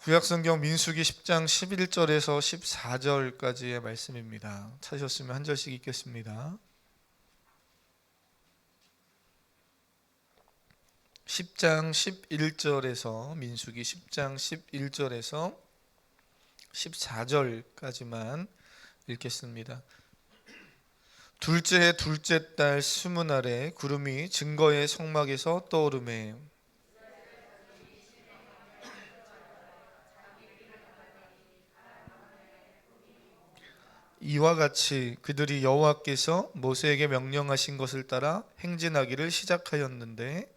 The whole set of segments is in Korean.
구약성경 민수기 10장 11절에서 14절까지의 말씀입니다. 찾으셨으면 한 절씩 읽겠습니다. 10장 11절에서 민수기 10장 11절에서 14절까지만 읽겠습니다. 둘째 해 둘째 달 스무 날에 구름이 증거의 성막에서 떠오르매 이와 같이 그들이 여호와께서 모세에게 명령하신 것을 따라 행진하기를 시작하였는데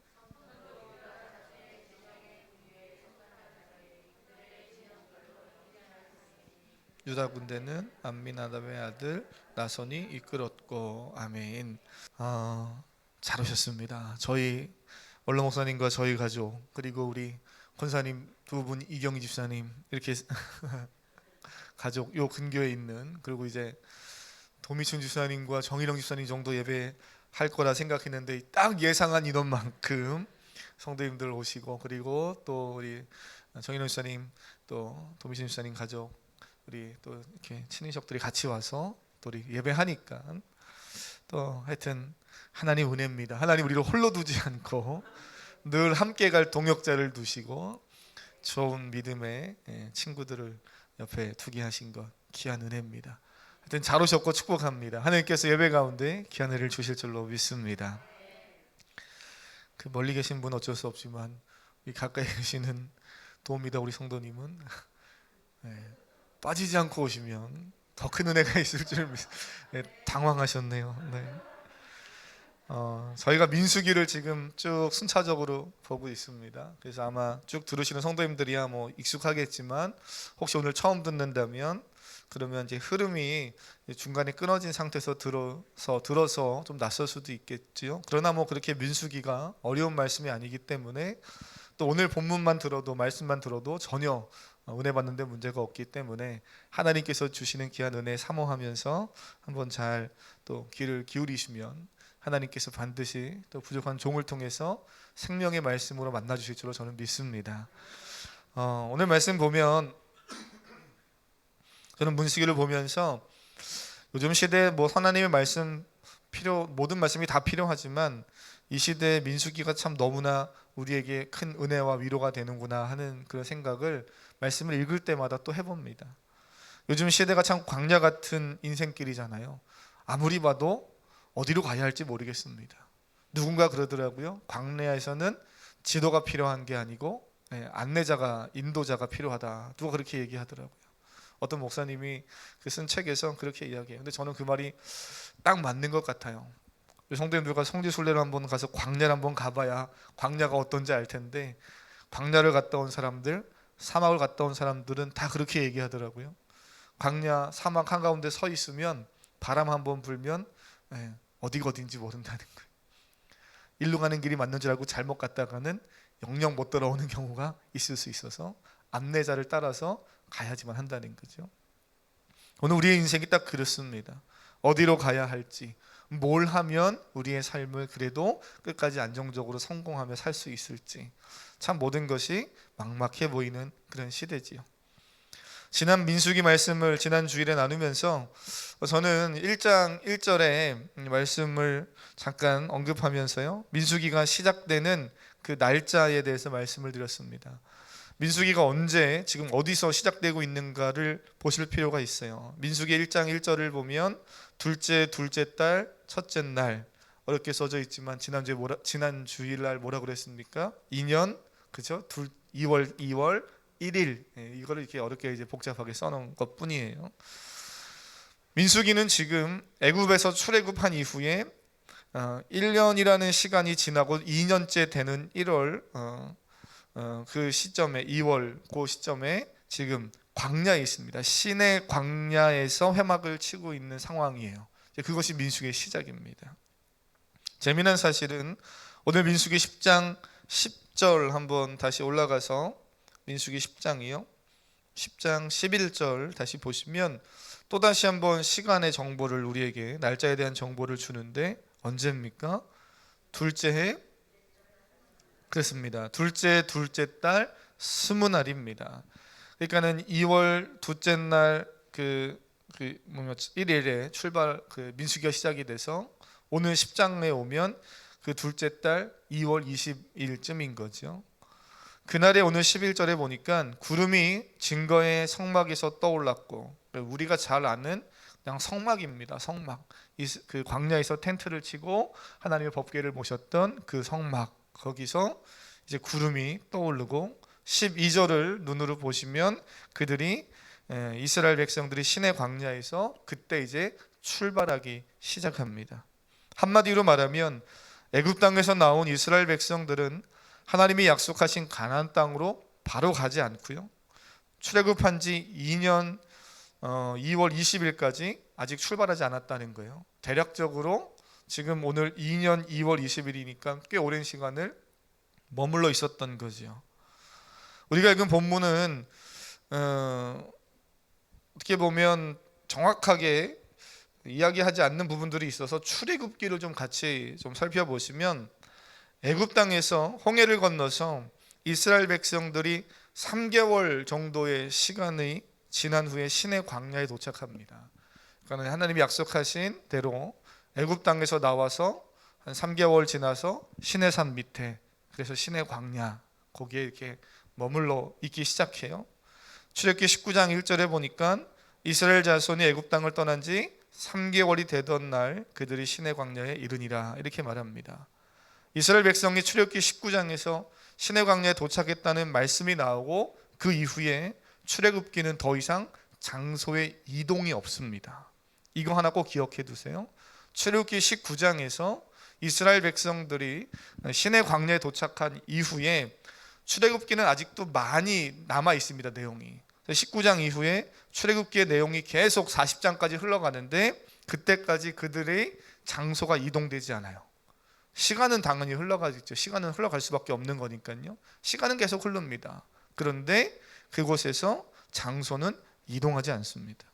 유다 군대는 암미나답의 아들 나손이 이끌었고. 아멘. 잘 오셨습니다. 저희 원로 목사님과 저희 가족, 그리고 우리 권사님 두 분, 이경희 집사님, 이렇게 가족 요 근교에 있는, 그리고 이제 도미춘 집사님과 정일영 집사님 정도 예배할 거라 생각했는데 딱 예상한 인원만큼 성도님들 오시고, 그리고 또 우리 정일영 집사님, 또 도미춘 집사님 가족, 우리 또 이렇게 친인척들이 같이 와서 또 우리 예배하니까 또 하여튼 하나님 은혜입니다. 하나님 우리를 홀로 두지 않고 늘 함께 갈 동역자를 두시고 좋은 믿음의 친구들을 옆에 두게 하신 것 귀한 은혜입니다. 하여튼 잘 오셨고 축복합니다. 하나님께서 예배 가운데 귀한 은혜를 주실 줄로 믿습니다. 그 멀리 계신 분 어쩔 수 없지만 이 가까이 계시는 도움이다 우리 성도님은 빠지지 않고 오시면 더 큰 은혜가 있을 줄 당황하셨네요. 네. 저희가 민수기를 지금 쭉 순차적으로 보고 있습니다. 그래서 아마 쭉 들으시는 성도님들이야 뭐 익숙하겠지만 혹시 오늘 처음 듣는다면 그러면 이제 흐름이 중간에 끊어진 상태에서 들어서 좀 낯설 수도 있겠지요. 그러나 뭐 그렇게 민수기가 어려운 말씀이 아니기 때문에 또 오늘 본문만 들어도 말씀만 들어도 전혀 은혜 받는데 문제가 없기 때문에 하나님께서 주시는 귀한 은혜 사모하면서 한번 잘 또 귀를 기울이시면 하나님께서 반드시 또 부족한 종을 통해서 생명의 말씀으로 만나 주실 줄로 저는 믿습니다. 오늘 말씀 보면 저는 문수기를 보면서 요즘 시대에 뭐 하나님의 말씀 모든 말씀이 다 필요하지만 이 시대의 민수기가 참 너무나 우리에게 큰 은혜와 위로가 되는구나 하는 그런 생각을 말씀을 읽을 때마다 또 해봅니다. 요즘 시대가 참 광야 같은 인생길이잖아요. 아무리 봐도 어디로 가야 할지 모르겠습니다. 누군가 그러더라고요. 광야에서는 지도가 필요한 게 아니고 안내자가, 인도자가 필요하다. 누가 그렇게 얘기하더라고요. 어떤 목사님이 쓴 책에서 그렇게 이야기해요. 근데 저는 그 말이 딱 맞는 것 같아요. 성도님들과 성지순례를 한번 가서 광야를 한번 가봐야 광야가 어떤지 알 텐데 광야를 갔다 온 사람들, 사막을 갔다 온 사람들은 다 그렇게 얘기하더라고요. 광야 사막 한가운데 서 있으면 바람 한번 불면 어디가 어딘지 모른다는 거예요. 일로 가는 길이 맞는 줄 알고 잘못 갔다가는 영영 못 돌아오는 경우가 있을 수 있어서 안내자를 따라서 가야지만 한다는 거죠. 오늘 우리의 인생이 딱 그렇습니다. 어디로 가야 할지, 뭘 하면 우리의 삶을 그래도 끝까지 안정적으로 성공하며 살 수 있을지 참 모든 것이 막막해 보이는 그런 시대지요. 지난 민수기 말씀을 지난 주일에 나누면서 저는 1장 1절의 말씀을 잠깐 언급하면서요, 민수기가 시작되는 그 날짜에 대해서 말씀을 드렸습니다. 민수기가 언제, 지금 어디서 시작되고 있는가를 보실 필요가 있어요. 민수기 1장 1절을 보면 둘째 달 첫째 날, 어렵게 써져 있지만 지난 주일날 뭐라 그랬습니까? 2년, 그죠? 2월 1일, 이거를 이렇게 어렵게 이제 복잡하게 써놓은 것뿐이에요. 민수기는 지금 애굽에서 출애굽한 이후에 1년이라는 시간이 지나고 2년째 되는 1월 그 시점에 2월 그 시점에 지금 광야에 있습니다. 시내 광야에서 회막을 치고 있는 상황이에요. 그것이 민수기의 시작입니다. 재미난 사실은 오늘 민수기 10장 10절 한번 다시 올라가서 민수기 10장이요 10장 11절 다시 보시면 또다시 한번 시간의 정보를 우리에게 날짜에 대한 정보를 주는데 언제입니까? 둘째 해 그렇습니다. 둘째 달 스무 날입니다. 그러니까는 2월 둘째 날 뭐냐 1일에 출발 민수기가 시작이 돼서 오늘 10장에 오면 그 둘째 달 2월 20일쯤인 거죠. 그날에 오늘 11절에 보니까 구름이 증거의 성막에서 떠올랐고, 우리가 잘 아는 그냥 성막입니다. 성막. 그 광야에서 텐트를 치고 하나님의 법궤를 모셨던 그 성막, 거기서 이제 구름이 떠오르고, 12절을 눈으로 보시면 그들이 이스라엘 백성들이 시내 광야에서 그때 이제 출발하기 시작합니다. 한마디로 말하면 애굽 땅에서 나온 이스라엘 백성들은 하나님이 약속하신 가나안 땅으로 바로 가지 않고요, 출애굽한 지 2년 2월 20일까지 아직 출발하지 않았다는 거예요. 대략적으로 지금 오늘 2년 2월 20일이니까 꽤 오랜 시간을 머물러 있었던 거죠. 우리가 읽은 본문은 어떻게 보면 정확하게 이야기하지 않는 부분들이 있어서 출애굽기를 좀 같이 좀 살펴보시면, 애굽 땅에서 홍해를 건너서 이스라엘 백성들이 3개월 정도의 시간이 지난 후에 시내 광야에 도착합니다. 그러니까 하나님이 약속하신 대로 애굽 땅에서 나와서 한 3개월 지나서 시내산 밑에, 그래서 시내 광야, 거기에 이렇게 머물러 있기 시작해요. 출애굽기 19장 1절에 보니까 이스라엘 자손이 애굽 땅을 떠난 지 3개월이 되던 날 그들이 시내 광야에 이르니라, 이렇게 말합니다. 이스라엘 백성이 출애굽기 19장에서 시내 광야에 도착했다는 말씀이 나오고, 그 이후에 출애굽기는 더 이상 장소의 이동이 없습니다. 이거 하나 꼭 기억해 두세요. 출애굽기 19장에서 이스라엘 백성들이 시내 광야에 도착한 이후에 출애굽기는 아직도 많이 남아 있습니다. 내용이 19장 이후에 출애굽기의 내용이 계속 40장까지 흘러가는데, 그때까지 그들의 장소가 이동되지 않아요. 시간은 당연히 흘러가겠죠. 시간은 흘러갈 수밖에 없는 거니까요. 시간은 계속 흐릅니다. 그런데 그곳에서 장소는 이동하지 않습니다.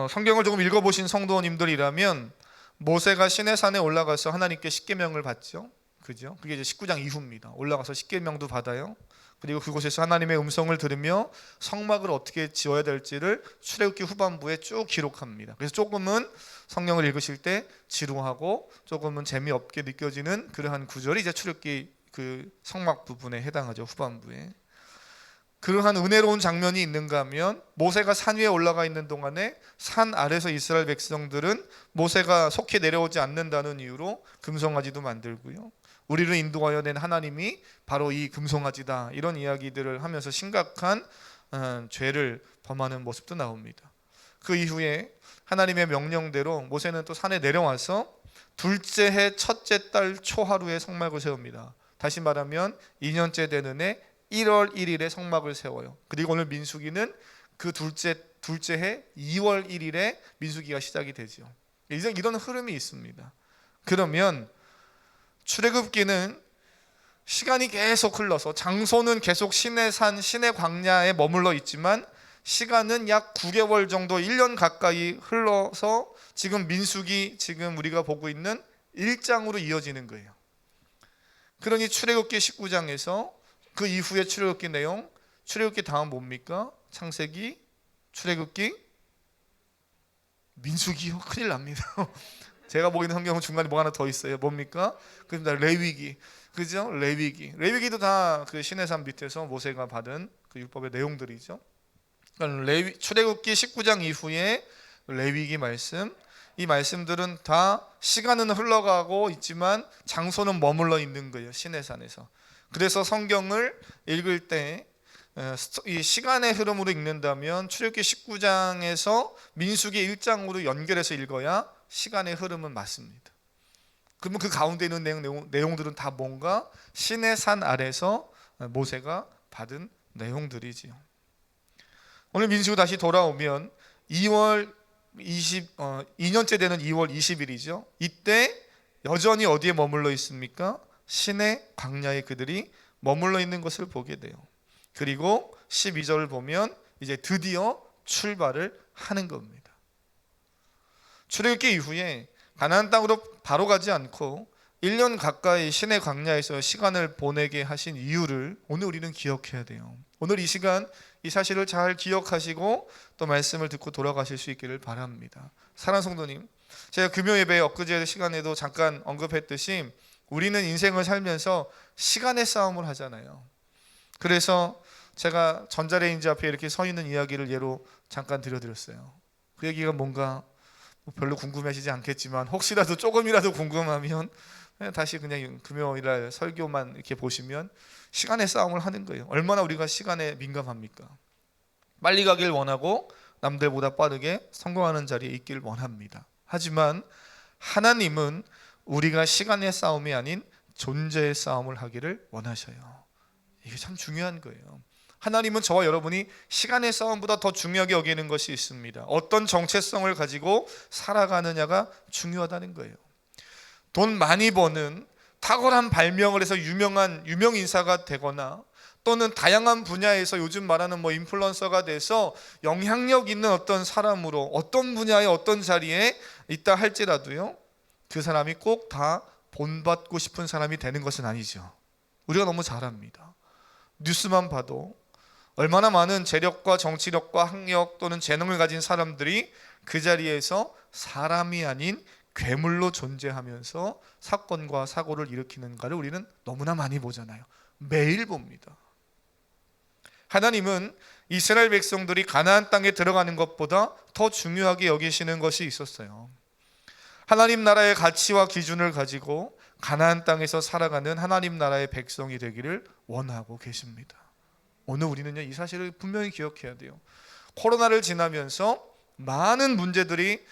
성경을 조금 읽어보신 성도님들이라면 모세가 시내산에 올라가서 하나님께 십계명을 받죠. 그죠? 그게 이제 19장 이후입니다. 올라가서 십계명도 받아요. 그리고 그곳에서 하나님의 음성을 들으며 성막을 어떻게 지어야 될지를 출애굽기 후반부에 쭉 기록합니다. 그래서 조금은 성경을 읽으실 때 지루하고 조금은 재미없게 느껴지는 그러한 구절이 이제 출애굽기 그 성막 부분에 해당하죠. 후반부에. 그러한 은혜로운 장면이 있는가 하면, 모세가 산 위에 올라가 있는 동안에 산 아래서 이스라엘 백성들은 모세가 속히 내려오지 않는다는 이유로 금송아지도 만들고요, 우리를 인도하여 낸 하나님이 바로 이 금송아지다, 이런 이야기들을 하면서 심각한 죄를 범하는 모습도 나옵니다. 그 이후에 하나님의 명령대로 모세는 또 산에 내려와서 둘째 해 첫째 달 초하루에 성막을 세웁니다. 다시 말하면 2년째 되는 해 1월 1일에 성막을 세워요. 그리고 오늘 민수기는 그 둘째 해 2월 1일에 민수기가 시작이 되죠. 이제 이런 흐름이 있습니다. 그러면 출애굽기는 시간이 계속 흘러서 장소는 계속 시내산, 시내 광야에 머물러 있지만 시간은 약 9개월 정도, 1년 가까이 흘러서 지금 민수기, 지금 우리가 보고 있는 1장으로 이어지는 거예요. 그러니 출애굽기 19장에서 그 이후에 출애굽기 내용, 출애굽기 다음 뭡니까? 창세기, 출애굽기, 민수기요? 큰일 납니다. 제가 보기에는 성경은 중간에 뭐 하나 더 있어요. 뭡니까? 그다음 레위기, 그죠? 레위기도 다 그 시내산 밑에서 모세가 받은 그 율법의 내용들이죠. 그러니까 출애굽기 19장 이후에 레위기 말씀, 이 말씀들은 다 시간은 흘러가고 있지만 장소는 머물러 있는 거예요. 시내산에서. 그래서 성경을 읽을 때 이 시간의 흐름으로 읽는다면 출애굽기 19장에서 민수기 1장으로 연결해서 읽어야 시간의 흐름은 맞습니다. 그러면 그 가운데 있는 내용들은 다 뭔가 시내산 아래서 모세가 받은 내용들이지요. 오늘 민수기 다시 돌아오면 2년째 되는 2월 20일이죠. 이때 여전히 어디에 머물러 있습니까? 시내 광야에 그들이 머물러 있는 것을 보게 돼요. 그리고 12절을 보면 이제 드디어 출발을 하는 겁니다. 출애굽기 이후에 가나안 땅으로 바로 가지 않고 1년 가까이 시내 광야에서 시간을 보내게 하신 이유를 오늘 우리는 기억해야 돼요. 오늘 이 시간 이 사실을 잘 기억하시고 또 말씀을 듣고 돌아가실 수 있기를 바랍니다. 사랑하는 성도님, 제가 금요 예배 엊그제 시간에도 잠깐 언급했듯이 우리는 인생을 살면서 시간의 싸움을 하잖아요. 그래서 제가 전자레인지 앞에 이렇게 서 있는 이야기를 예로 잠깐 들려드렸어요. 그 얘기가 뭔가 별로 궁금하시지 않겠지만 혹시라도 조금이라도 궁금하면 다시 그냥 금요일날 설교만 이렇게 보시면 시간의 싸움을 하는 거예요. 얼마나 우리가 시간에 민감합니까? 빨리 가길 원하고 남들보다 빠르게 성공하는 자리에 있길 원합니다. 하지만 하나님은 우리가 시간의 싸움이 아닌 존재의 싸움을 하기를 원하셔요. 이게 참 중요한 거예요. 하나님은 저와 여러분이 시간의 싸움보다 더 중요하게 여기는 것이 있습니다. 어떤 정체성을 가지고 살아가느냐가 중요하다는 거예요. 돈 많이 버는 탁월한 발명을 해서 유명 인사가 되거나 또는 다양한 분야에서 요즘 말하는 인플루언서가 돼서 영향력 있는 어떤 사람으로 어떤 분야의 어떤 자리에 있다 할지라도요, 그 사람이 꼭 다 본받고 싶은 사람이 되는 것은 아니죠. 우리가 너무 잘 압니다. 뉴스만 봐도 얼마나 많은 재력과 정치력과 학력 또는 재능을 가진 사람들이 그 자리에서 사람이 아닌 괴물로 존재하면서 사건과 사고를 일으키는가를 우리는 너무나 많이 보잖아요. 매일 봅니다. 하나님은 이스라엘 백성들이 가나안 땅에 들어가는 것보다 더 중요하게 여기시는 것이 있었어요. 하나님 나라의 가치와 기준을 가지고 가나안 땅에서 살아가는 하나님 나라의 백성이 되기를 원하고 계십니다. 오늘 우리는요, 이 사실을 분명히 기억해야 돼요. 코로나를 지나면서 많은 문제들이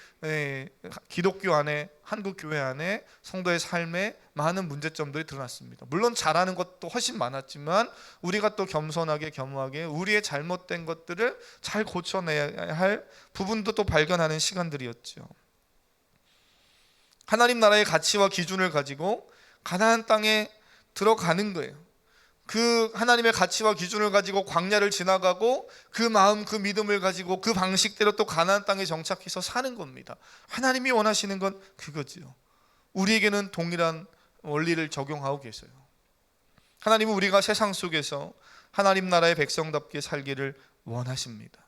기독교 안에, 한국 교회 안에 성도의 삶에 많은 문제점들이 드러났습니다. 물론 잘하는 것도 훨씬 많았지만 우리가 또 겸손하게 겸허하게 우리의 잘못된 것들을 잘 고쳐내야 할 부분도 또 발견하는 시간들이었죠. 하나님 나라의 가치와 기준을 가지고 가나안 땅에 들어가는 거예요. 그 하나님의 가치와 기준을 가지고 광야를 지나가고 그 마음, 그 믿음을 가지고 그 방식대로 또 가나안 땅에 정착해서 사는 겁니다. 하나님이 원하시는 건 그거지요. 우리에게는 동일한 원리를 적용하고 계세요. 하나님은 우리가 세상 속에서 하나님 나라의 백성답게 살기를 원하십니다.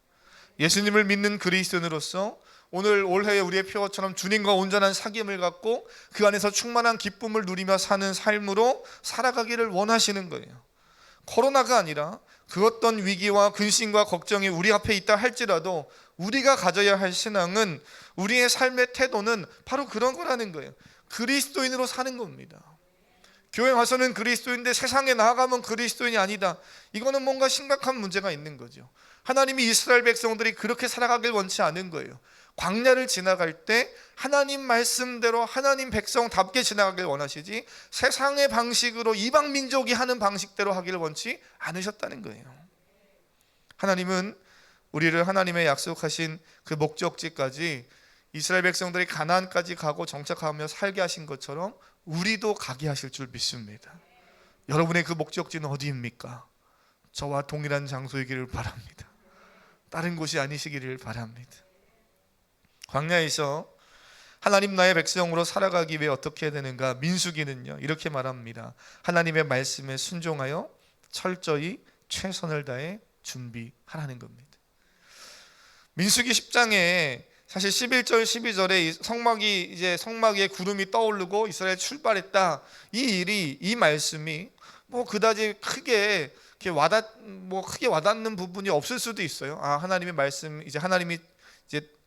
예수님을 믿는 그리스도인으로서 오늘 올해의 우리의 표어처럼 주님과 온전한 사귐을 갖고 그 안에서 충만한 기쁨을 누리며 사는 삶으로 살아가기를 원하시는 거예요. 코로나가 아니라 그 어떤 위기와 근심과 걱정이 우리 앞에 있다 할지라도 우리가 가져야 할 신앙은, 우리의 삶의 태도는 바로 그런 거라는 거예요. 그리스도인으로 사는 겁니다. 교회 와서는 그리스도인인데 세상에 나아가면 그리스도인이 아니다. 이거는 뭔가 심각한 문제가 있는 거죠. 하나님이 이스라엘 백성들이 그렇게 살아가길 원치 않은 거예요. 광야를 지나갈 때 하나님 말씀대로 하나님 백성답게 지나가길 원하시지 세상의 방식으로 이방 민족이 하는 방식대로 하기를 원치 않으셨다는 거예요. 하나님은 우리를 하나님의 약속하신 그 목적지까지, 이스라엘 백성들이 가나안까지 가고 정착하며 살게 하신 것처럼 우리도 가게 하실 줄 믿습니다. 여러분의 그 목적지는 어디입니까? 저와 동일한 장소이기를 바랍니다. 다른 곳이 아니시기를 바랍니다. 광야에서 하나님 나의 백성으로 살아가기 위해 어떻게 해야 되는가? 민수기는요, 이렇게 말합니다. 하나님의 말씀에 순종하여 철저히 최선을 다해 준비하라는 겁니다. 민수기 10장에 사실 11절 12절에 성막 위에 구름이 떠오르고 이스라엘 출발했다, 이 일이, 이 말씀이 그다지 크게 와닿는 부분이 없을 수도 있어요. 하나님의 말씀, 하나님이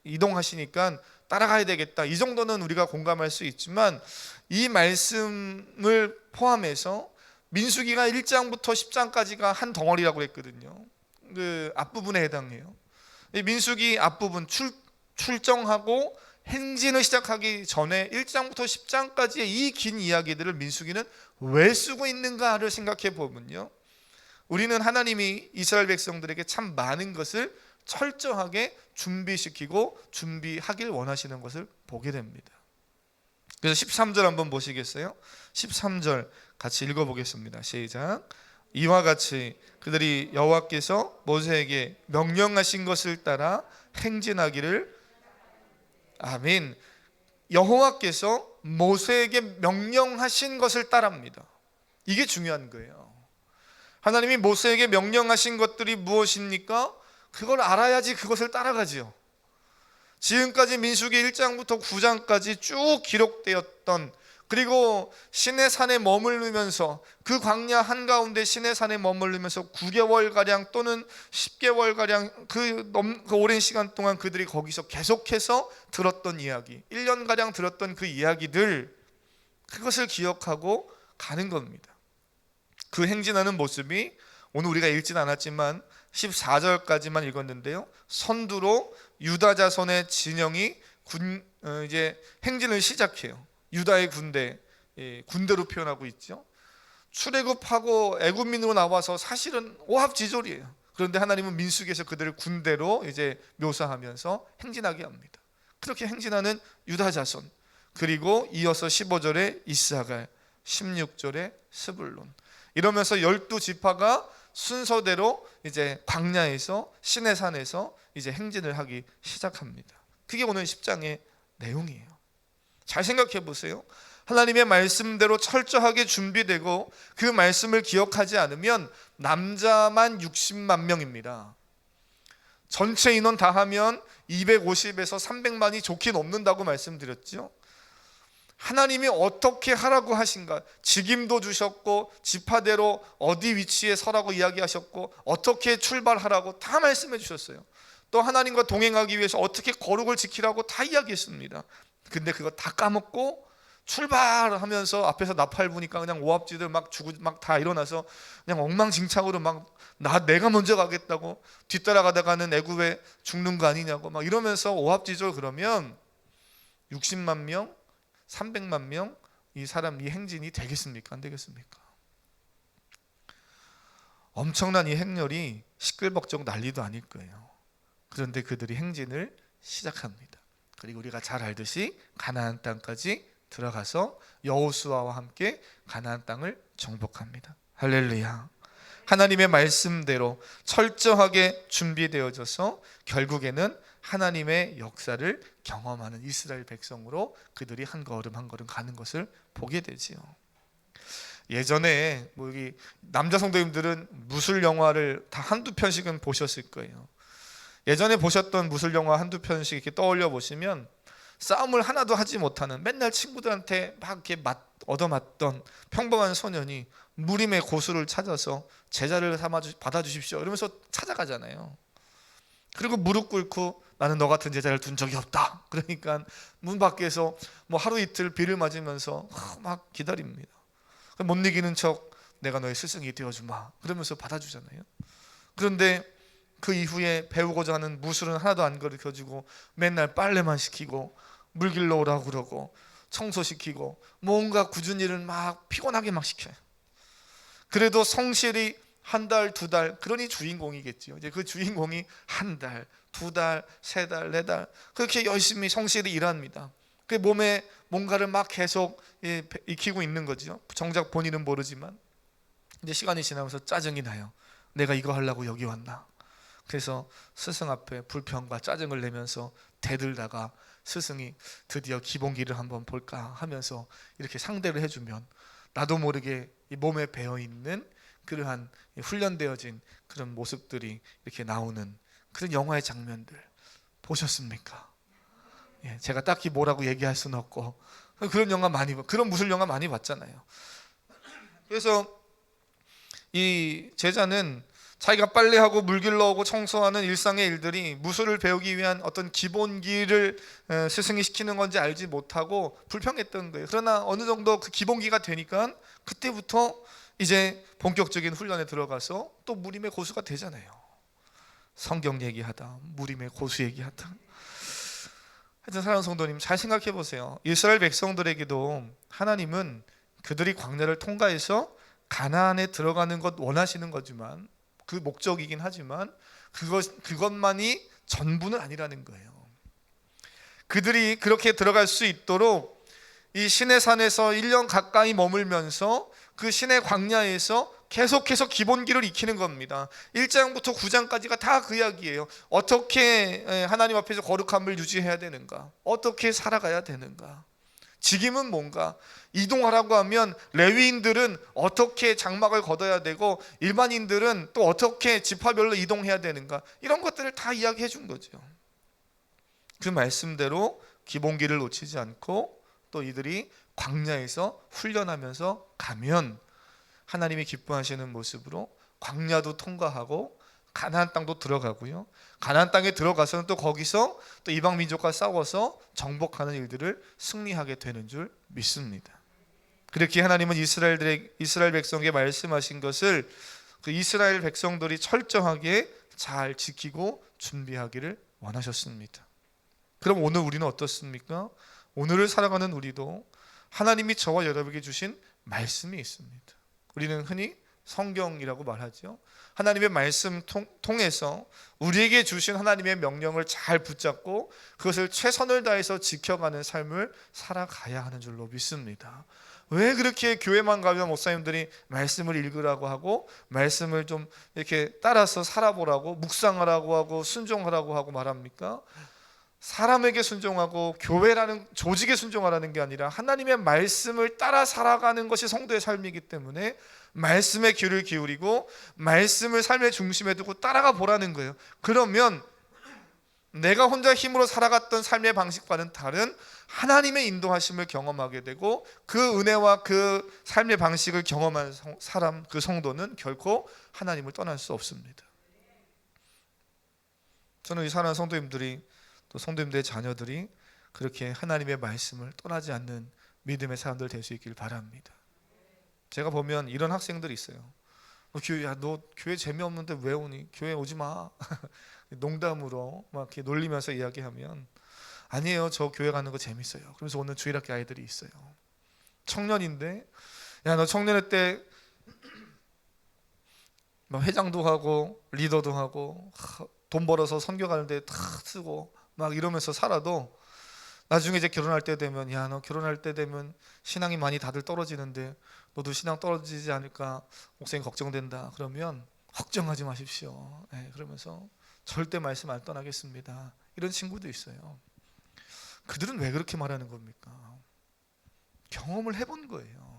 이동하시니까 따라가야 되겠다, 이 정도는 우리가 공감할 수 있지만 이 말씀을 포함해서 민수기가 1장부터 10장까지가 한 덩어리라고 했거든요. 그 앞부분에 해당해요. 민수기 앞부분 출정하고 행진을 시작하기 전에 1장부터 10장까지의 이 긴 이야기들을 민수기는 왜 쓰고 있는가를 생각해 보면요, 우리는 하나님이 이스라엘 백성들에게 참 많은 것을 철저하게 준비시키고 준비하길 원하시는 것을 보게 됩니다. 그래서 13절 한번 보시겠어요? 13절 같이 읽어보겠습니다. 시작. 이와 같이 그들이 여호와께서 모세에게 명령하신 것을 따라 행진하기를, 아멘. 여호와께서 모세에게 명령하신 것을 따릅니다. 이게 중요한 거예요. 하나님이 모세에게 명령하신 것들이 무엇입니까? 그걸 알아야지 그것을 따라가지요. 지금까지 민수기 1장부터 9장까지 쭉 기록되었던, 그리고 시내산에 머무르면서 그 광야 한가운데 시내산에 머무르면서 9개월가량 또는 10개월가량 그 오랜 시간 동안 그들이 거기서 계속해서 들었던 이야기, 1년가량 들었던 그 이야기들, 그것을 기억하고 가는 겁니다. 그 행진하는 모습이 오늘 우리가 읽진 않았지만 14절까지만 읽었는데요, 선두로 유다 자손의 진영이 이제 행진을 시작해요. 유다의 군대로 표현하고 있죠. 출애굽하고 애굽민으로 나와서 사실은 오합지졸이에요. 그런데 하나님은 민수기에서 그들을 군대로 이제 묘사하면서 행진하게 합니다. 그렇게 행진하는 유다 자손, 그리고 이어서 15절에 이스하갈, 16절에 스불론, 이러면서 12지파가 순서대로 이제 광야에서 시내산에서 이제 행진을 하기 시작합니다. 그게 오늘 10장의 내용이에요. 잘 생각해 보세요. 하나님의 말씀대로 철저하게 준비되고 그 말씀을 기억하지 않으면 남자만 60만 명입니다. 전체 인원 다 하면 250에서 300만이 좋게 넘는다고 말씀드렸죠. 하나님이 어떻게 하라고 하신가, 직임도 주셨고 지파대로 어디 위치에 서라고 이야기하셨고 어떻게 출발하라고 다 말씀해 주셨어요. 또 하나님과 동행하기 위해서 어떻게 거룩을 지키라고 다 이야기했습니다. 근데 그거 다 까먹고 출발하면서 앞에서 나팔 부니까 그냥 오합지들 막 죽고 막 다 일어나서 그냥 엉망진창으로 막 내가 먼저 가겠다고 뒤따라가다가는 애굽에 죽는 거 아니냐고 막 이러면서 오합지졸, 그러면 60만 명, 300만 명, 이 행진이 되겠습니까? 안 되겠습니까? 엄청난 이 행렬이 시끌벅적 난리도 아닐 거예요. 그런데 그들이 행진을 시작합니다. 그리고 우리가 잘 알듯이 가나안 땅까지 들어가서 여호수아와 함께 가나안 땅을 정복합니다. 할렐루야. 하나님의 말씀대로 철저하게 준비되어져서 결국에는 하나님의 역사를 경험하는 이스라엘 백성으로 그들이 한 걸음 한 걸음 가는 것을 보게 되지요. 예전에 여기 남자 성도님들은 무술 영화를 다 한두 편씩은 보셨을 거예요. 예전에 보셨던 무술 영화 한두 편씩 이렇게 떠올려 보시면 싸움을 하나도 하지 못하는, 맨날 친구들한테 막 이렇게 얻어맞던 평범한 소년이 무림의 고수를 찾아서 제자를 받아주십시오 이러면서 찾아가잖아요. 그리고 무릎 꿇고 나는 너 같은 제자를 둔 적이 없다. 그러니까 문 밖에서 뭐 하루 이틀 비를 맞으면서 막 기다립니다. 못 이기는 척 내가 너의 스승이 되어주마 그러면서 받아주잖아요. 그런데 그 이후에 배우고자 하는 무술은 하나도 안 가르쳐주고 맨날 빨래만 시키고 물 길러 오라고 그러고 청소시키고 뭔가 굳은 일을 막 피곤하게 막 시켜요. 그래도 성실히 한 달, 두 달, 그러니 주인공이겠죠. 이제 그 주인공이 한 달, 두 달, 세 달, 네 달 그렇게 열심히 성실히 일합니다. 그 몸에 뭔가를 막 계속 익히고 있는 거죠. 정작 본인은 모르지만 이제 시간이 지나면서 짜증이 나요. 내가 이거 하려고 여기 왔나? 그래서 스승 앞에 불평과 짜증을 내면서 대들다가 스승이 드디어 기본기를 한번 볼까 하면서 이렇게 상대를 해주면 나도 모르게 이 몸에 배어있는 그러한 훈련되어진 그런 모습들이 이렇게 나오는 그런 영화의 장면들 보셨습니까? 제가 딱히 뭐라고 얘기할 수는 없고 그런 영화 그런 무술 영화 많이 봤잖아요. 그래서 이 제자는 자기가 빨래하고 물 길러오고 청소하는 일상의 일들이 무술을 배우기 위한 어떤 기본기를 스승이 시키는 건지 알지 못하고 불평했던 거예요. 그러나 어느 정도 그 기본기가 되니까 그때부터 이제 본격적인 훈련에 들어가서 또 무림의 고수가 되잖아요. 성경 얘기하다, 무림의 고수 얘기하다. 하여튼 사랑하는 성도님, 잘 생각해 보세요. 이스라엘 백성들에게도 하나님은 그들이 광야를 통과해서 가나안에 들어가는 것 원하시는 거지만 그 목적이긴 하지만 그것만이 전부는 아니라는 거예요. 그들이 그렇게 들어갈 수 있도록 이 시내산에서 1년 가까이 머물면서 그 시내 광야에서 계속해서 기본기를 익히는 겁니다. 1장부터 9장까지가 다 그 이야기예요. 어떻게 하나님 앞에서 거룩함을 유지해야 되는가, 어떻게 살아가야 되는가. 직임은 뭔가, 이동하라고 하면 레위인들은 어떻게 장막을 걷어야 되고 일반인들은 또 어떻게 지파별로 이동해야 되는가, 이런 것들을 다 이야기해 준 거죠. 그 말씀대로 기본기를 놓치지 않고 또 이들이 광야에서 훈련하면서 가면 하나님이 기뻐하시는 모습으로 광야도 통과하고 가나안 땅도 들어가고요, 가나안 땅에 들어가서는 또 거기서 또 이방 민족과 싸워서 정복하는 일들을 승리하게 되는 줄 믿습니다. 그렇게 하나님은 이스라엘 백성에게 말씀하신 것을 그 이스라엘 백성들이 철저하게 잘 지키고 준비하기를 원하셨습니다. 그럼 오늘 우리는 어떻습니까? 오늘을 살아가는 우리도 하나님이 저와 여러분에게 주신 말씀이 있습니다. 우리는 흔히 성경이라고 말하죠. 하나님의 말씀 통해서 우리에게 주신 하나님의 명령을 잘 붙잡고 그것을 최선을 다해서 지켜가는 삶을 살아가야 하는 줄로 믿습니다. 왜 그렇게 교회만 가면 목사님들이 말씀을 읽으라고 하고 말씀을 좀 이렇게 따라서 살아보라고, 묵상하라고 하고 순종하라고 하고 말합니까? 사람에게 순종하고 교회라는 조직에 순종하라는 게 아니라 하나님의 말씀을 따라 살아가는 것이 성도의 삶이기 때문에 말씀에 귀를 기울이고 말씀을 삶의 중심에 두고 따라가 보라는 거예요. 그러면 내가 혼자 힘으로 살아갔던 삶의 방식과는 다른 하나님의 인도하심을 경험하게 되고 그 은혜와 그 삶의 방식을 경험한 사람, 그 성도는 결코 하나님을 떠날 수 없습니다. 저는 이 사랑하는 성도님들이 또 성도님들의 자녀들이 그렇게 하나님의 말씀을 떠나지 않는 믿음의 사람들 될 수 있길 바랍니다. 제가 보면 이런 학생들이 있어요. 너 교회 재미없는데 왜 오니? 교회 오지 마. 농담으로 막 이렇게 놀리면서 이야기하면 아니에요, 저 교회 가는 거 재밌어요. 그러면서 오늘 주일학교 아이들이 있어요. 청년인데 야, 너 청년회 때 막 회장도 하고 리더도 하고 돈 벌어서 선교 가는데 다 쓰고 막 이러면서 살아도 나중에 이제 결혼할 때 되면 야, 너 결혼할 때 되면 신앙이 많이 다들 떨어지는데 너도 신앙 떨어지지 않을까 목사님 걱정된다. 그러면 걱정하지 마십시오. 그러면서 절대 말씀 안 떠나겠습니다. 이런 친구도 있어요. 그들은 왜 그렇게 말하는 겁니까? 경험을 해본 거예요.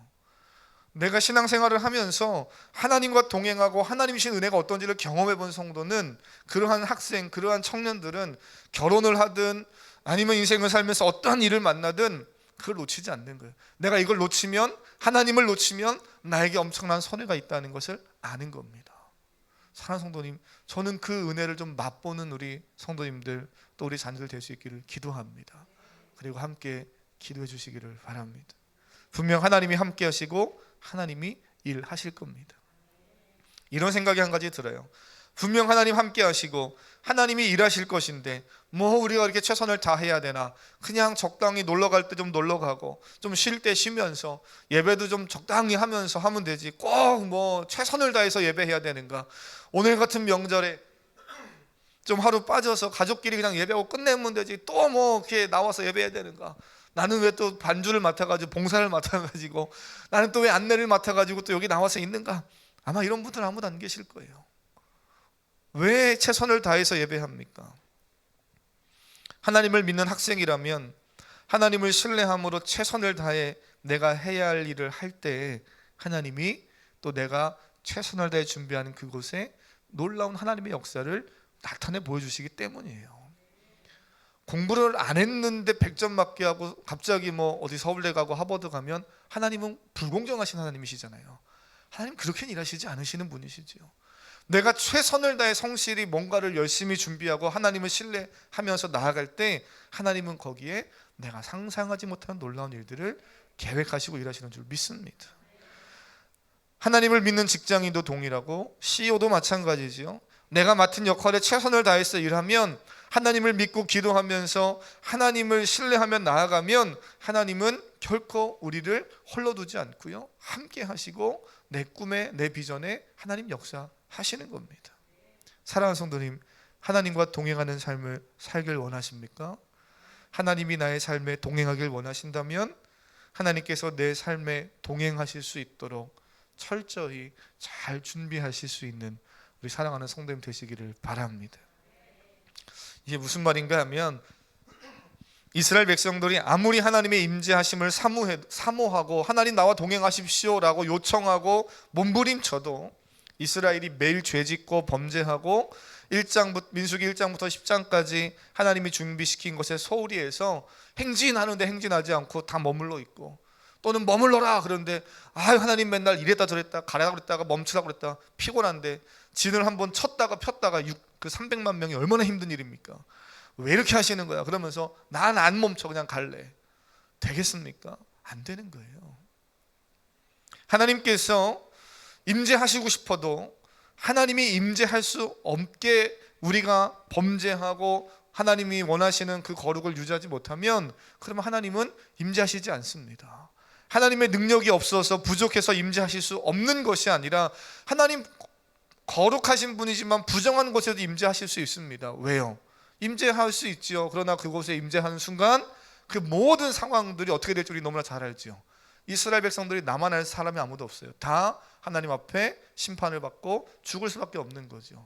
내가 신앙생활을 하면서 하나님과 동행하고 하나님이신 은혜가 어떤지를 경험해본 성도는, 그러한 학생, 그러한 청년들은 결혼을 하든 아니면 인생을 살면서 어떠한 일을 만나든 그걸 놓치지 않는 거예요. 내가 이걸 놓치면, 하나님을 놓치면 나에게 엄청난 손해가 있다는 것을 아는 겁니다. 사랑하는 성도님, 저는 그 은혜를 좀 맛보는 우리 성도님들 또 우리 자녀들 될 수 있기를 기도합니다. 그리고 함께 기도해 주시기를 바랍니다. 분명 하나님이 함께 하시고 하나님이 일하실 겁니다. 이런 생각이 한 가지 들어요. 분명 하나님 함께 하시고 하나님이 일하실 것인데 뭐 우리가 이렇게 최선을 다해야 되나? 그냥 적당히 놀러 갈 때 좀 놀러 가고 좀 쉴 때 쉬면서 예배도 좀 적당히 하면서 하면 되지 꼭 뭐 최선을 다해서 예배해야 되는가? 오늘 같은 명절에 좀 하루 빠져서 가족끼리 그냥 예배하고 끝내면 되지 또 뭐 이렇게 나와서 예배해야 되는가? 나는 왜 또 반주를 맡아가지고 봉사를 맡아가지고 나는 또 왜 안내를 맡아가지고 또 여기 나와서 있는가? 아마 이런 분들은 아무도 안 계실 거예요. 왜 최선을 다해서 예배합니까? 하나님을 믿는 학생이라면 하나님을 신뢰함으로 최선을 다해 내가 해야 할 일을 할 때 하나님이 또 내가 최선을 다해 준비하는 그곳에 놀라운 하나님의 역사를 나타내 보여주시기 때문이에요. 공부를 안 했는데 100점 맞게 하고 갑자기 뭐 어디 서울대 가고 하버드 가면 하나님은 불공정하신 하나님이시잖아요. 하나님 그렇게 일하시지 않으시는 분이시지요. 내가 최선을 다해 성실히 뭔가를 열심히 준비하고 하나님을 신뢰하면서 나아갈 때 하나님은 거기에 내가 상상하지 못한 놀라운 일들을 계획하시고 일하시는 줄 믿습니다. 하나님을 믿는 직장인도 동일하고 CEO도 마찬가지지요. 내가 맡은 역할에 최선을 다해서 일하면 하나님을 믿고 기도하면서 하나님을 신뢰하며 나아가면 하나님은 결코 우리를 홀로 두지 않고요, 함께 하시고 내 꿈에 내 비전에 하나님 역사하시는 겁니다. 사랑하는 성도님, 하나님과 동행하는 삶을 살길 원하십니까? 하나님이 나의 삶에 동행하길 원하신다면 하나님께서 내 삶에 동행하실 수 있도록 철저히 잘 준비하실 수 있는 우리 사랑하는 성도님 되시기를 바랍니다. 이게 무슨 말인가 하면, 이스라엘 백성들이 아무리 하나님의 임재하심을 사모하고 하나님 나와 동행하십시오라고 요청하고 몸부림쳐도 이스라엘이 매일 죄짓고 범죄하고 민수기 1장부터 10장까지 하나님이 준비시킨 것에 소홀히 해서 행진하는데 행진하지 않고 다 머물러 있고, 또는 머물러라 그런데 하나님 맨날 이랬다 저랬다 가라고 그랬다가 멈추라고 그랬다, 피곤한데 진을 한번 쳤다가 폈다가 그 300만 명이 얼마나 힘든 일입니까? 왜 이렇게 하시는 거야? 그러면서 난 안 멈춰 그냥 갈래. 되겠습니까? 안 되는 거예요. 하나님께서 임재하시고 싶어도 하나님이 임재할 수 없게 우리가 범죄하고 하나님이 원하시는 그 거룩을 유지하지 못하면, 그러면 하나님은 임재하시지 않습니다. 하나님의 능력이 없어서 부족해서 임재하실 수 없는 것이 아니라, 하나님 거룩하신 분이지만 부정한 곳에도 임재하실 수 있습니다. 왜요? 임재할 수 있지요. 그러나 그곳에 임재하는 순간 그 모든 상황들이 어떻게 될지 우리 너무나 잘 알지요. 이스라엘 백성들이 나만 알 사람이 아무도 없어요. 다 하나님 앞에 심판을 받고 죽을 수밖에 없는 거죠.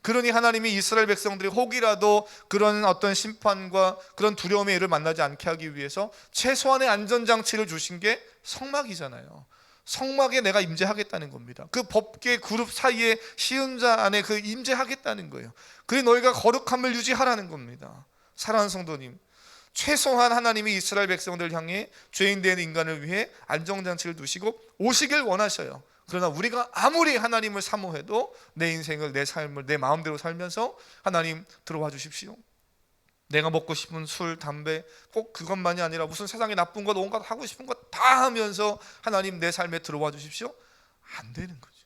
그러니 하나님이 이스라엘 백성들이 혹이라도 그런 어떤 심판과 그런 두려움의 일을 만나지 않게 하기 위해서 최소한의 안전장치를 주신 게 성막이잖아요. 성막에 내가 임재하겠다는 겁니다. 그 법계 그룹 사이에 시은 자 안에 그 임재하겠다는 거예요. 그래 너희가 거룩함을 유지하라는 겁니다. 사랑하는 성도님, 최소한 하나님이 이스라엘 백성들을 향해 죄인 된 인간을 위해 안정장치를 두시고 오시길 원하셔요. 그러나 우리가 아무리 하나님을 사모해도 내 인생을, 내 삶을 내 마음대로 살면서 하나님 들어와 주십시오, 내가 먹고 싶은 술, 담배 꼭 그것만이 아니라 무슨 세상에 나쁜 것 온갖 하고 싶은 것 다 하면서 하나님 내 삶에 들어와 주십시오, 안 되는 거죠.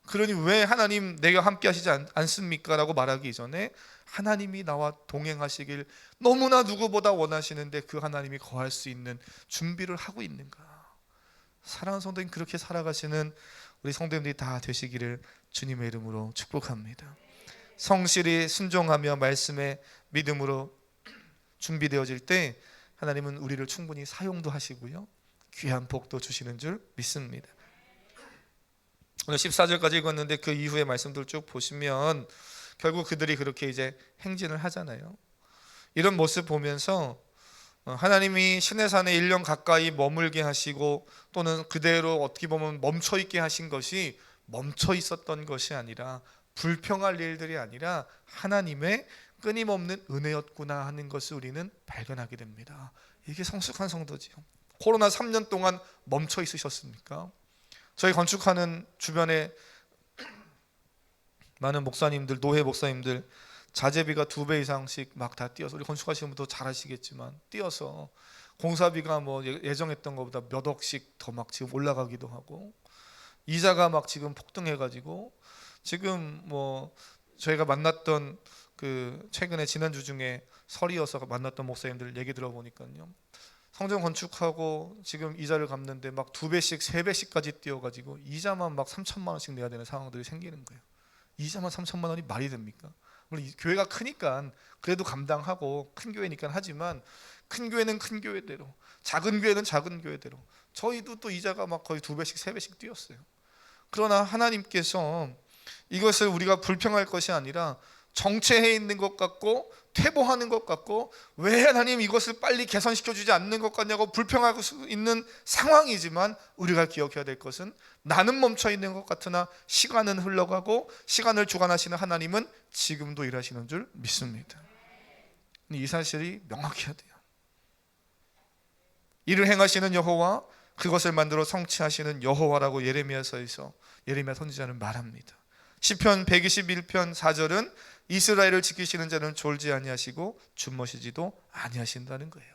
그러니 왜 하나님 내가 함께 하시지 않습니까? 라고 말하기 이전에 하나님이 나와 동행하시길 너무나 누구보다 원하시는데 그 하나님이 거할 수 있는 준비를 하고 있는가? 사랑하는 성도님, 그렇게 살아가시는 우리 성도님들이 다 되시기를 주님의 이름으로 축복합니다. 성실히 순종하며 말씀에 믿음으로 준비되어질 때 하나님은 우리를 충분히 사용도 하시고요, 귀한 복도 주시는 줄 믿습니다. 오늘 14절까지 읽었는데 그 이후의 말씀들 쭉 보시면 결국 그들이 그렇게 이제 행진을 하잖아요. 이런 모습 보면서 하나님이 시내산에 1년 가까이 머물게 하시고 또는 그대로 어떻게 보면 멈춰 있게 하신 것이 멈춰 있었던 것이 아니라, 불평할 일들이 아니라 하나님의 끊임없는 은혜였구나 하는 것을 우리는 발견하게 됩니다. 이게 성숙한 성도지요. 코로나 3년 동안 멈춰 있으셨습니까? 저희 건축하는 주변에 많은 목사님들, 노회 목사님들 자재비가 2배 이상씩 막 다 뛰어서, 우리 건축하시는 분도 잘 아시겠지만 뛰어서 공사비가 뭐 예정했던 것보다 몇 억씩 더 막 지금 올라가기도 하고, 이자가 막 지금 폭등해가지고 지금 뭐 저희가 만났던 그 최근에 지난주 중에 설이어서 만났던 목사님들 얘기 들어보니까요, 성전 건축하고 지금 이자를 갚는데 막 2배씩 3배씩까지 뛰어가지고 이자만 막 3천만 원씩 내야 되는 상황들이 생기는 거예요. 이자만 3천만 원이 말이 됩니까? 물론 교회가 크니까 그래도 감당하고 큰 교회니까 하지만, 큰 교회는 큰 교회대로, 작은 교회는 작은 교회대로 저희도 또 이자가 막 거의 2배씩 3배씩 뛰었어요. 그러나 하나님께서 이것을 우리가 불평할 것이 아니라 정체해 있는 것 같고 퇴보하는 것 같고, 왜 하나님 이것을 빨리 개선시켜 주지 않는 것 같냐고 불평할 수 있는 상황이지만, 우리가 기억해야 될 것은 나는 멈춰 있는 것 같으나 시간은 흘러가고 시간을 주관하시는 하나님은 지금도 일하시는 줄 믿습니다. 이 사실이 명확해야 돼요. 이를 행하시는 여호와, 그것을 만들어 성취하시는 여호와라고 예레미야서에서 예레미야 선지자는 말합니다. 시편 121편 4절은 이스라엘을 지키시는 자는 졸지 아니하시고 주무시지도 아니하신다는 거예요.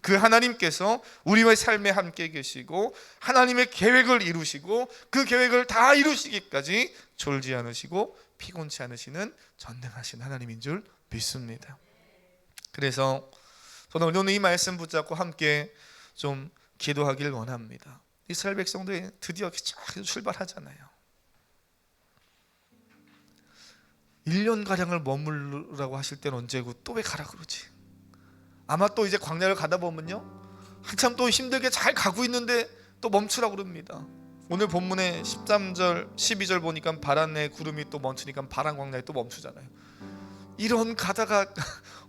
그 하나님께서 우리의 삶에 함께 계시고 하나님의 계획을 이루시고 그 계획을 다 이루시기까지 졸지 않으시고 피곤치 않으시는 전능하신 하나님인 줄 믿습니다. 그래서 저는 오늘 이 말씀 붙잡고 함께 좀 기도하길 원합니다. 이스라엘 백성들이 드디어 출발하잖아요. 1년가량을 머물라고 하실 때는 언제고 또 왜 가라 그러지? 아마 또 이제 광야를 가다 보면요, 한참 또 힘들게 잘 가고 있는데 또 멈추라고 그럽니다. 오늘 본문의 13절 12절 보니까 바람에 구름이 또 멈추니까 바람 광야에 또 멈추잖아요. 이런 가다가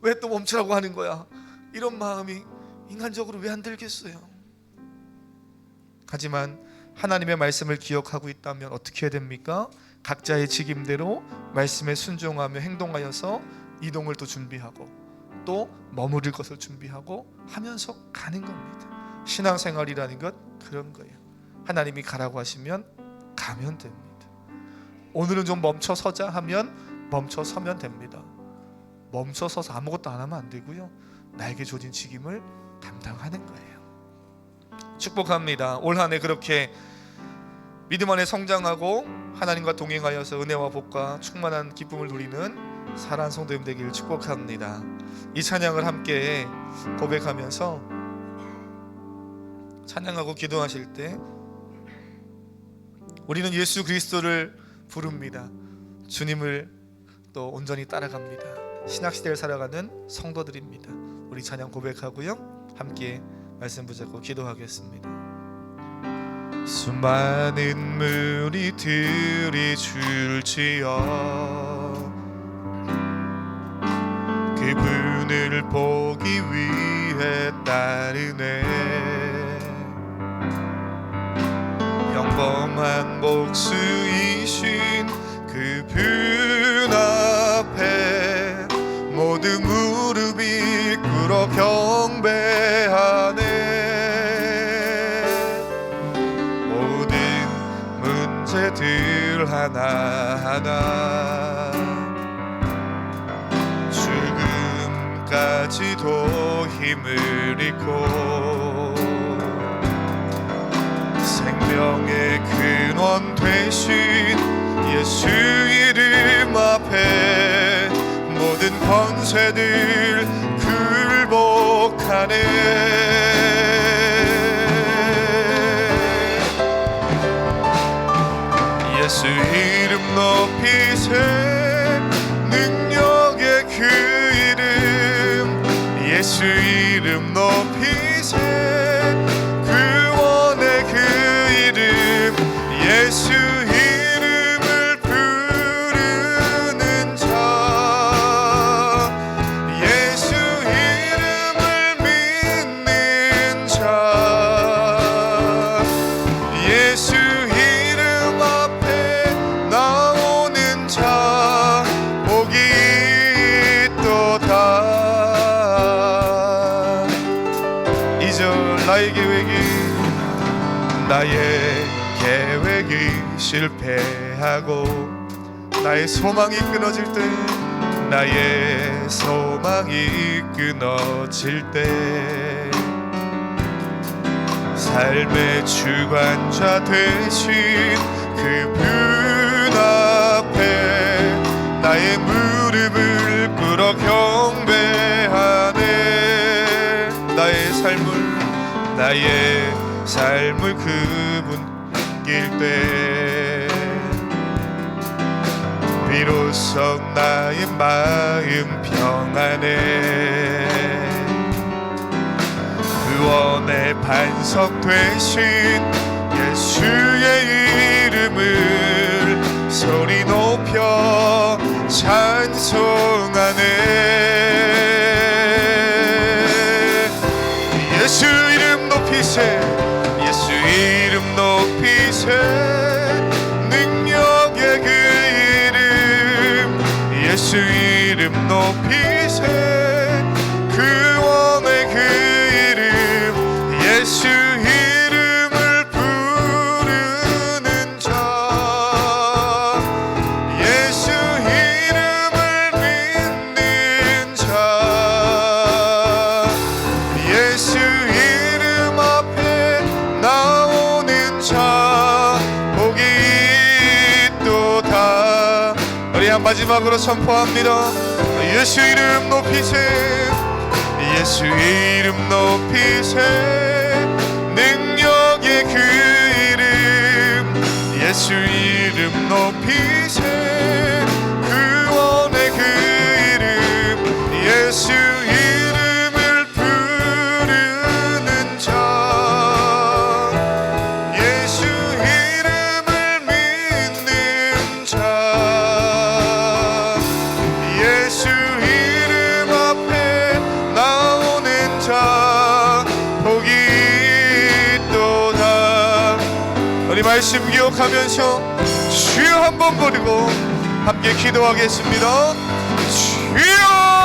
왜 또 멈추라고 하는 거야? 이런 마음이 인간적으로 왜 안 들겠어요? 하지만 하나님의 말씀을 기억하고 있다면 어떻게 해야 됩니까? 각자의 직임대로 말씀에 순종하며 행동하여서 이동을 또 준비하고 또 머무를 것을 준비하고 하면서 가는 겁니다. 신앙생활이라는 것 그런 거예요. 하나님이 가라고 하시면 가면 됩니다. 오늘은 좀 멈춰 서자 하면 멈춰 서면 됩니다. 멈춰 서서 아무것도 안 하면 안 되고요. 나에게 주어진 직임을 감당하는 거예요. 축복합니다. 올 한 해 그렇게 믿음 안에 성장하고 하나님과 동행하여서 은혜와 복과 충만한 기쁨을 누리는 사랑하는 성도님 되기를 축복합니다. 이 찬양을 함께 고백하면서 찬양하고 기도하실 때 우리는 예수 그리스도를 부릅니다. 주님을 또 온전히 따라갑니다. 신학시대를 살아가는 성도들입니다. 우리 찬양 고백하고요, 함께 말씀 붙잡고 기도하겠습니다. 수많은 무리들이 줄지어 그분을 보기 위해 따르네. 평범한 목수이신 그분 앞에 모두 무릎이 꿇어 경배하네. 모든 문제들 하나하나 죽음까지도 힘을 잃고 생명의 근원 되신 예수 이름 앞에 모든 권세들 굴복하네. 예수 이름 높이세. 능력의 그 이름 예수 이름 높이세. 구원의 그 이름 예수 이름을 부르는 자, 예수 이름을 믿는 자, 예수 이름 앞에 나오는 자 복이 있도다. 이절 나의 계획이 실패하고 나의 소망이 끊어질 때, 나의 소망이 끊어질 때 삶의 주관자 되신 그분 앞에 나의 무릎을 꿇어 경배하네. 나의 삶을 그분 길 때 비로소 나의 마음 평안해. 구원의 반석 되신 예수의 이름을 소리 높여 찬송하네. 예수 이름 높이세. 예수 이름 높이세. 능력의 그 이름 예수 이름 높이세. 구원의 그 이름 예수 이름을 부르는 자, 예수 이름을 믿는 자, 예수 이름 앞에 나오는 자 복이 있도다. 우리 한 마지막으로 선포합니다. 예수 이름 높이세. 예수 이름 높이세. 능력의 그 이름 예수 이름 높이세. 구원의 그 이름 예수 이름을 부르는 자, 예수 이름 말씀 기억하면서 주여 한번 부르고 함께 기도하겠습니다. 주여